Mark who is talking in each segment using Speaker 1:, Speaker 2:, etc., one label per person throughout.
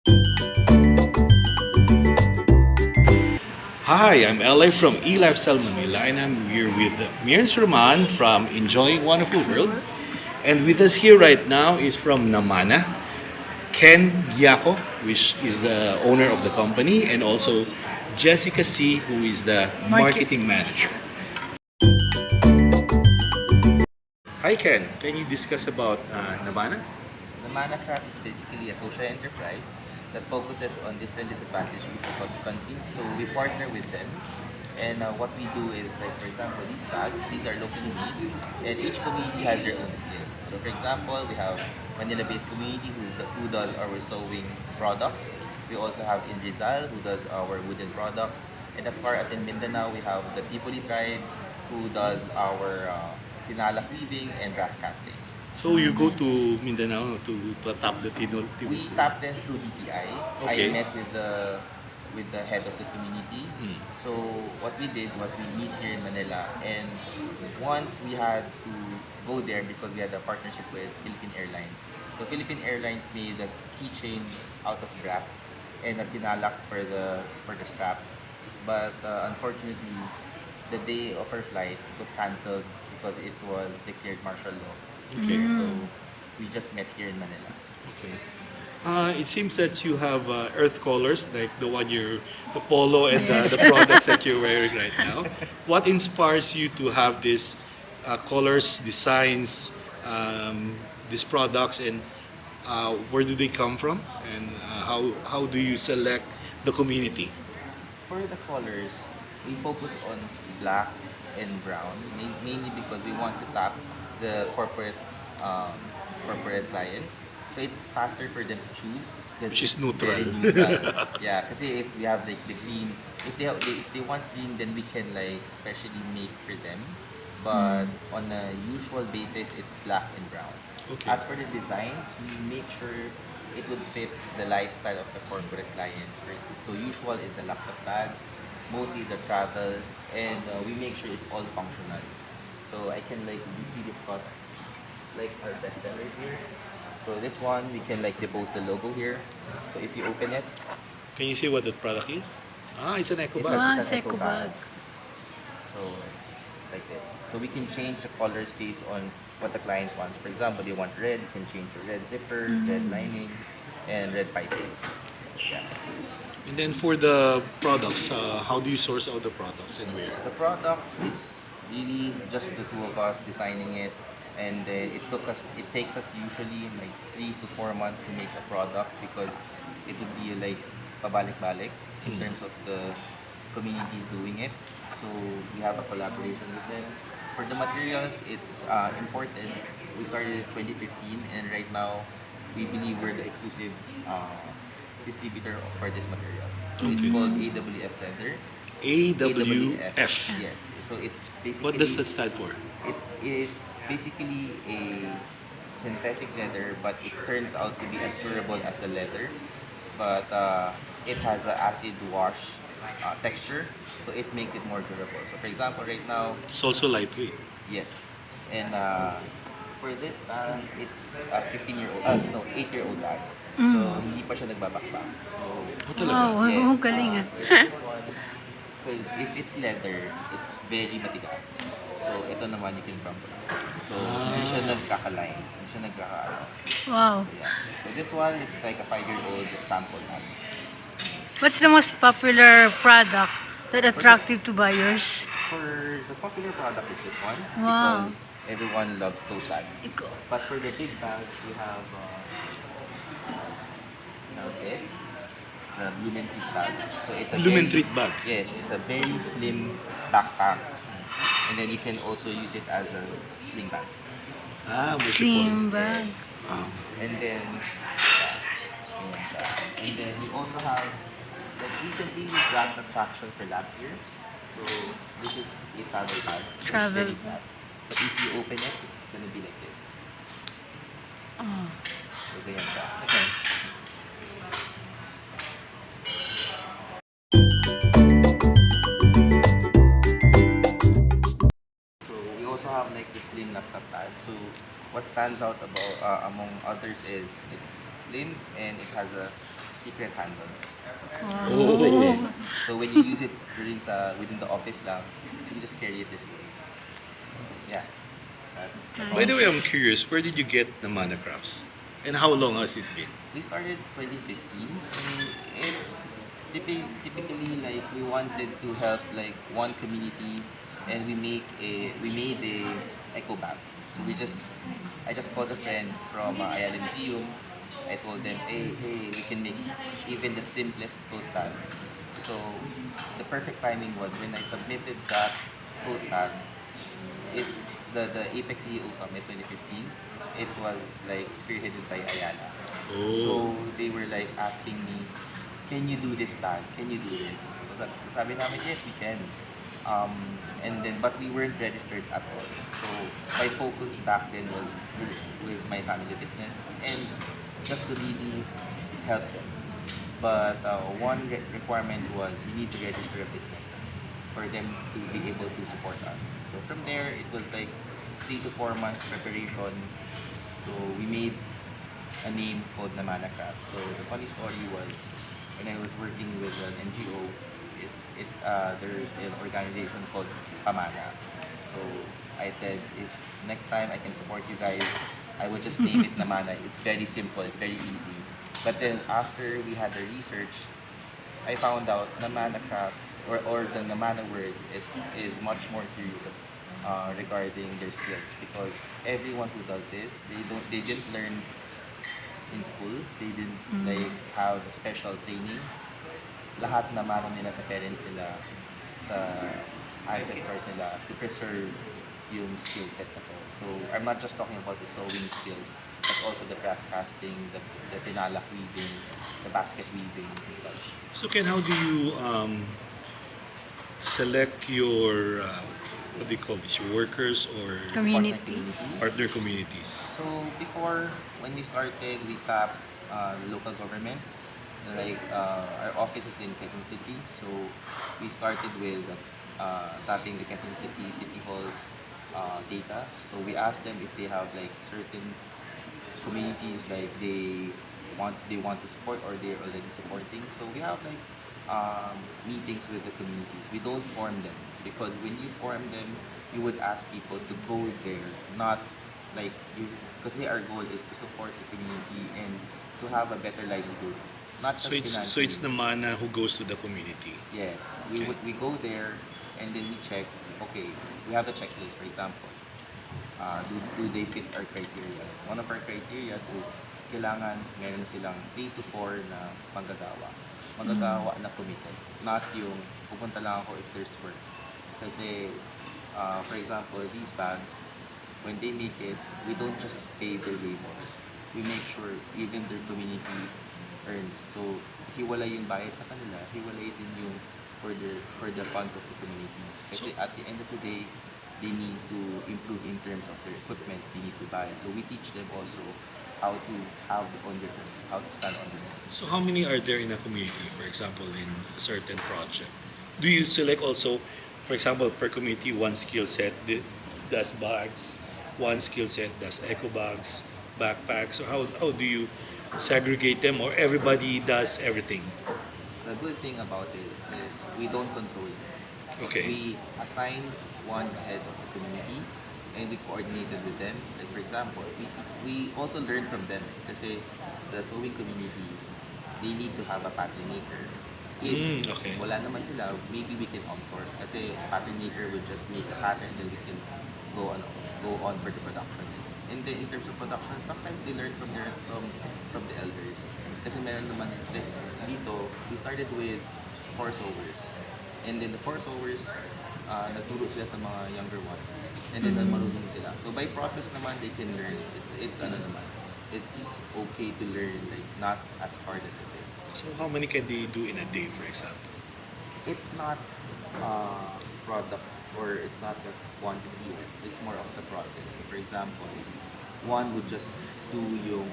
Speaker 1: Hi, I'm Eli from Eli Villagonzalo, Manila, and I'm here with Mirns Roman from Enjoying Wonderful World. And with us here right now is from Namana, Ken Giaco, which is the owner of the company, and also Jessica C, who is the marketing manager. Hi Ken, can you discuss about Namana?
Speaker 2: Namana Crafts is basically a social enterprise that focuses on different disadvantaged groups across the country. So we partner with them, and what we do is, like for example, these bags, these are locally made, and each community has their own skill. So for example, we have Manila-based community who does our sewing products. We also have in Rizal who does our wooden products, and as far as in Mindanao, we have the Tipoli tribe who does our tinalak weaving and brass casting.
Speaker 1: So you go to Mindanao to tap the Tinol.
Speaker 2: We tapped them through DTI.
Speaker 1: Okay.
Speaker 2: I met with the head of the community.
Speaker 1: Mm.
Speaker 2: So what we did was we meet here in Manila, and once we had to go there because we had a partnership with Philippine Airlines. So Philippine Airlines made a keychain out of brass and a tinalak for the strap. But unfortunately, the day of our flight it was cancelled because it was declared martial law.
Speaker 1: Okay.
Speaker 2: So we just met here in Manila.
Speaker 1: Okay. It seems that you have earth colors like the polo and the products that you're wearing right now. What inspires you to have these colors, designs, these products, and where do they come from? And how do you select the community?
Speaker 2: For the colors, we focus on black and brown, mainly because we want to tap the um, corporate clients. So it's faster for them to choose because
Speaker 1: Which is
Speaker 2: it's
Speaker 1: neutral.
Speaker 2: very neutral. Yeah, because if we have like the green, if they want green, then we can like specially make for them. But on a usual basis, it's black and brown.
Speaker 1: Okay.
Speaker 2: As for the designs, we make sure it would fit the lifestyle of the corporate clients. So usual is the laptop bags, mostly the travel, and we make sure it's all functional. So I can like briefly discuss like our bestseller here. So this one we can like depose the logo here. So if you open it,
Speaker 1: Can you see what the product is? It's an eco
Speaker 2: it's
Speaker 1: bag.
Speaker 2: a,
Speaker 3: Ah,
Speaker 2: it's an eco
Speaker 3: Seco
Speaker 2: bag.
Speaker 3: bag.
Speaker 2: So like this. So we can change the colors based on what the client wants. For example, they want red, you can change your red zipper, red lining, and red piping. Yeah.
Speaker 1: And then for the products, how do you source out the products and where?
Speaker 2: The products, it's really just the two of us designing it, and it takes us usually like 3 to 4 months to make a product because it would be like pabalik-balik in terms of the communities doing it. So we have a collaboration with them. For the materials, it's important. We started in 2015, and right now we believe we're the exclusive distributor for this material. So it's
Speaker 1: Okay.
Speaker 2: called AWF leather.
Speaker 1: AWF.
Speaker 2: Yes. So it's basically
Speaker 1: What does that stand for?
Speaker 2: it's basically a synthetic leather, but it turns out to be as durable as the leather. But it has an acid wash texture, so it makes it more durable. So for example, right now,
Speaker 1: It's also lightweight.
Speaker 2: yes, and for this bag, it's a 15-year-old, no, 8-year-old bag. So hindi pa siya nagbabakbak. So
Speaker 1: talaga?
Speaker 3: Wow,
Speaker 2: yes,
Speaker 3: galing ah.
Speaker 2: because if it's leather, it's very matigas. So, ito naman you can crumble. So, hindi siya nagkaka-lines. Hindi siya nagkaka-ano.
Speaker 3: Wow.
Speaker 2: So, yeah. So, this one, it's like a 5-year-old sample bag.
Speaker 3: What's the most popular product that attractive to buyers?
Speaker 2: For the popular product is this one.
Speaker 3: Wow.
Speaker 2: Because everyone loves tote bags.
Speaker 3: Ikaw.
Speaker 2: But for the big bags, we have this. The Blumen Treat bag. So, it's a
Speaker 1: Lumen
Speaker 2: very-
Speaker 1: treat bag.
Speaker 2: Yes, it's a very slim backpack. And then you can also use it as a sling bag.
Speaker 1: Multiple.
Speaker 3: Slim bag.
Speaker 2: And then, and then we also have, like recently we grabbed the traction for last year. So this is a travel bag. So
Speaker 3: Travel
Speaker 2: it's very flat. But if you open it, it's going to be like this.
Speaker 3: Oh.
Speaker 2: So ganyan siya.
Speaker 1: Okay.
Speaker 2: So we also have like the slim laptop bag. So what stands out about among others is it's slim and it has a secret handle.
Speaker 1: Oh.
Speaker 2: Like this. So when you use it within the office lang, you just carry it this way. Yeah, that's
Speaker 1: By the way,
Speaker 3: Nice.
Speaker 1: I'm curious, where did you get Namana Crafts? And how long has it been?
Speaker 2: we started 2015. So it's typically like we wanted to help like one community, and we made a eco bag. So I just called a friend from Ayala Museum. I told them, hey, we can make even the simplest tote bag. So the perfect timing was when I submitted that tote bag. It the Apex EO Summit 2015. It was like spearheaded by Ayala.
Speaker 1: Oh.
Speaker 2: So they were like asking me, can you do this bag? Can you do this? So sabi namin, yes, we can. And then, but we weren't registered at all. So my focus back then was with my family business and just to really help them. But one requirement was we need to register a business for them to be able to support us. So from there, it was like 3 to 4 months preparation. So we made a name called Namana Crafts. So the funny story was when I was working with an NGO, there's an organization called Pamana. So I said if next time I can support you guys, I would just name it Namana. It's very simple, it's very easy. But then after we had the research, I found out Namana Craft or the Namana word is much more serious regarding their skills because everyone who does this, they didn't learn in school, they didn't like have special training. Lahat namana nila sa parents nila, sa ancestors nila to preserve yung skill set na to. So I'm not just talking about the sewing skills, but also the brass casting, the tinalak weaving, the basket weaving and such.
Speaker 1: So Ken, how do you select your what do you call this? Your workers or
Speaker 3: Community.
Speaker 2: Partner communities.
Speaker 1: partner communities?
Speaker 2: So before, when we started, we tapped local government. Like our office is in Quezon City, so we started with tapping the Quezon City Hall's data. So we asked them if they have like certain communities like they want to support or they're already supporting. So we have like meetings with the communities. We don't form them because when you form them, you would ask people to go there, not like you. Because our goal is to support the community and to have a better livelihood, not just
Speaker 1: So it's
Speaker 2: financially.
Speaker 1: Namana who goes to the community.
Speaker 2: Yes,
Speaker 1: Okay.
Speaker 2: we go there and then we check. Okay, we have the checklist. For example, do they fit our criteria? One of our criteria is kailangan meron silang 3 to 4 na manggagawa na committed, not yung pupunta lang ako if there's work. Kasi for example, these bags, when they make it, we don't just pay their labor. We make sure even their community earns. So hiwalay yung bayad sa kanila, hiwalay din yung for the funds of the community. Kasi at the end of the day, they need to improve in terms of their equipment, they need to buy. So we teach them also how to have on their own, how to stand on their own.
Speaker 1: So how many are there in a community, for example, in a certain project? Do you select also, for example, per community, one skill set does bags, one skill set does eco bags, backpacks, or how do you segregate them, or everybody does everything?
Speaker 2: The good thing about it is we don't control it.
Speaker 1: Okay.
Speaker 2: We assign one head of the community and we coordinated with them. Like for example, we also learn from them kasi the sewing community, they need to have a pattern maker. If
Speaker 1: Okay.
Speaker 2: wala naman sila, maybe we can outsource kasi pattern maker would just make a pattern then we can go on for the production. And then in terms of production, sometimes they learn from the elders. Kasi meron naman like, dito, we started with 4 sewers. And then the 4 sewers, nagturo sila sa mga younger ones. And then marunong sila. So by process naman, they can learn. It's ano naman. It's okay to learn, like not as hard as it is.
Speaker 1: So how many can they do in a day, for example?
Speaker 2: It's not product or it's not the quantity. It's more of the process. So for example, one would just do yung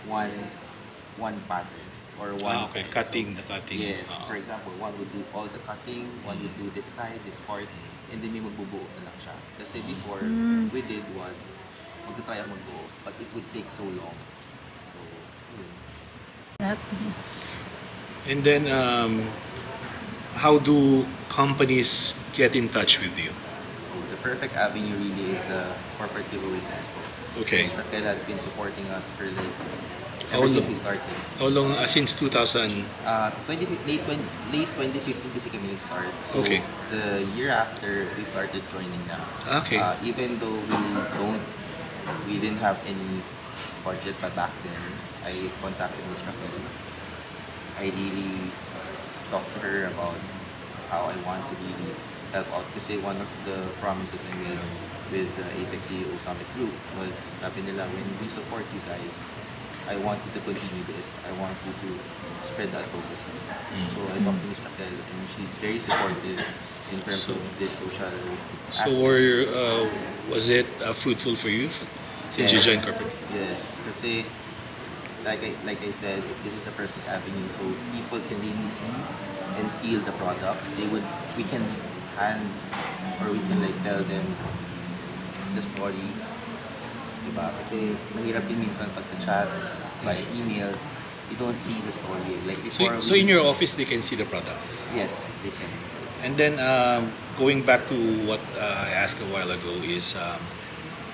Speaker 2: one pattern or one
Speaker 1: Okay,
Speaker 2: size.
Speaker 1: cutting, the cutting.
Speaker 2: Yes, for example, one would do all the cutting, one would do this side, this part, and then may magbubuo na lang siya. Kasi before, we did was, magtutry ako magbuo, but it would take so long. So, yun.
Speaker 3: That,
Speaker 2: So
Speaker 1: And then, how do companies get in touch with you?
Speaker 2: The perfect avenue really is the Corporate Giveaways Expo.
Speaker 1: Okay.
Speaker 2: Raquel has been supporting us for like
Speaker 1: How
Speaker 2: ever since
Speaker 1: long?
Speaker 2: we started.
Speaker 1: How long? Since 2000?
Speaker 2: 2015 kasi kami nag-start. So
Speaker 1: Okay.
Speaker 2: the year after, we started joining na.
Speaker 1: Okay.
Speaker 2: Even though we didn't have any budget, but back then, I contacted Miss Raquel. I really talked to her about how I want to really help out. Kasi one of the promises I made with the Apex CEO Summit Group was, sabi nila, when we support you guys, I want you to continue this. I want you to spread that advocacy. So I talked to Ms. Raquel, and she's very supportive in terms of this social aspect.
Speaker 1: So was it fruitful for you since you joined corporate?
Speaker 2: Yes, kasi like I said, this is a perfect avenue, so people can really see and feel the products. We can hand, or we can like tell them the story. Diba? Kasi mahirap din minsan pag sa chat, by email, you don't see the story. Like before,
Speaker 1: So in your office, they can see the products.
Speaker 2: yes, they can.
Speaker 1: And then going back to what I asked a while ago is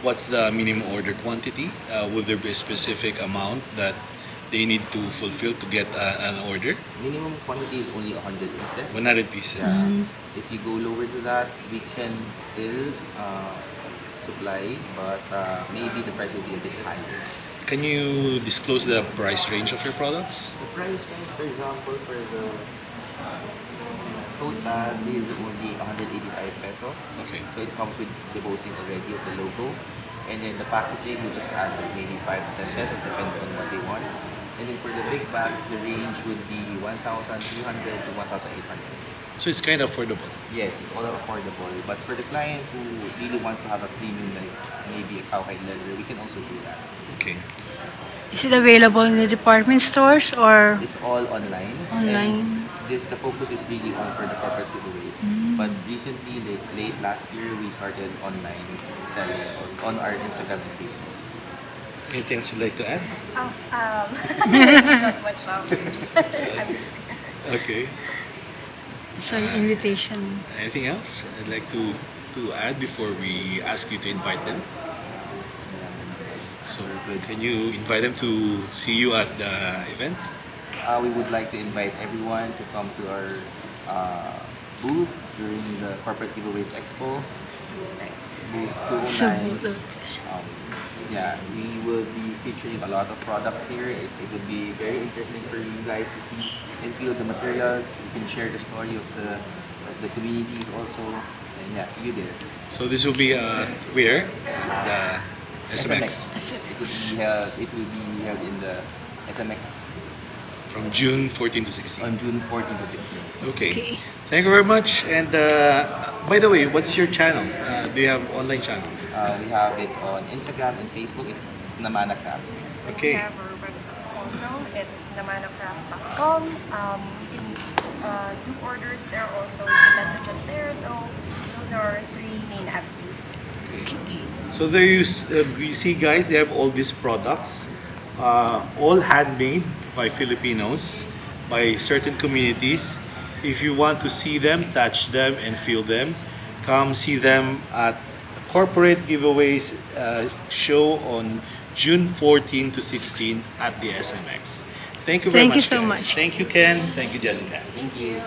Speaker 1: what's the minimum order quantity? Would there be a specific amount that they need to fulfill to get an order?
Speaker 2: Minimum quantity is only 100 pieces.
Speaker 1: 100 pieces.
Speaker 2: Yeah. If you go lower to that, we can still supply, but maybe the price will be a bit higher.
Speaker 1: Can you disclose the price range of your products?
Speaker 2: The price range, for example, for the total is only 185 pesos.
Speaker 1: Okay.
Speaker 2: So it comes with the boasting already of the logo. And then the packaging, we just add like maybe 5 to 10 pesos, depends on what they want. And then for the big bags, the range would be 1,300 to 1,800.
Speaker 1: So it's kind of affordable.
Speaker 2: Yes, it's all affordable. But for the clients who really wants to have a premium, like maybe a cowhide leather, we can also do that.
Speaker 1: Okay.
Speaker 3: Is it available in the department stores or
Speaker 2: It's all online.
Speaker 3: online?
Speaker 2: And the focus is really on for the corporate giveaways. But recently, like late last year, we started online selling on our Instagram and Facebook.
Speaker 1: Anything else you'd like to add?
Speaker 4: Not much. I'm just
Speaker 1: Okay.
Speaker 3: So invitation.
Speaker 1: Anything else I'd like to add before we ask you to invite them? So can you invite them to see you at the event?
Speaker 2: We would like to invite everyone to come to our booth during the Corporate Giveaways Expo. Booth 209. Yeah, we will be featuring a lot of products here. It would be very interesting for you guys to see and feel the materials. You can share the story of the communities also. And yeah, see you there.
Speaker 1: So this will be where? The SMX.
Speaker 2: It will be held in the SMX
Speaker 1: From June 14 to 16.
Speaker 2: on June 14 to 16.
Speaker 1: Okay. Thank you very much. And by the way, what's your channels? Do you have online channels?
Speaker 2: We have it on Instagram and Facebook. It's Namana Crafts.
Speaker 1: Okay.
Speaker 4: We have our website also. It's namanacrafts.com. You can do orders there also. You can message us there. So those are our three main avenues.
Speaker 1: So there you see, guys, they have all these products, all handmade by Filipinos, by certain communities. If you want to see them, touch them, and feel them, come see them at Corporate Giveaways show on June 14 to 16 at the SMX. Thank you very
Speaker 3: Thank you
Speaker 1: much.
Speaker 3: so
Speaker 1: guys.
Speaker 3: much.
Speaker 1: Thank you, Ken. Thank you, Jessica.
Speaker 2: Thank you.